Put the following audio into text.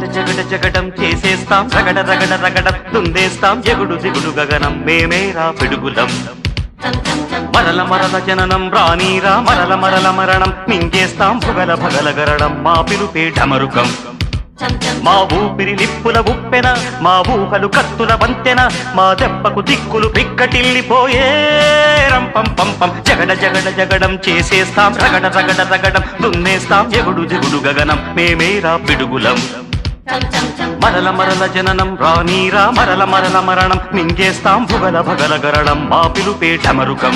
జగడ జగడం చేసేస్తాం రగడ రగడ రగడం దుందేస్తాం ఎగుడు దిగుడు గగనం మేమేరా పిడుగులం మరల మరల జననం రానీరా మరల మరల మరణం మింగేస్తాం భుగల భగల గరడం మా పిలుపే ఢమరుకం మా ఊపిరి నిప్పుల ఉప్పెన మా ఊహలు కత్తుల వంతెన మా దెబ్బకు దిక్కులు పిక్కటిల్లిపోయే రంపం పంపం జగడ జగడ జగడం చేసేస్తాం రగడ రగడ రగడం దున్నేస్తాం ఎగుడు దిగుడు గగనం మేమేరా పిడుగులం మరల మరల జననం రానీరా మరల మరల మరణం మింగేస్తాం భుగల భగల గరడం మా పిలుపే ఢమరుకం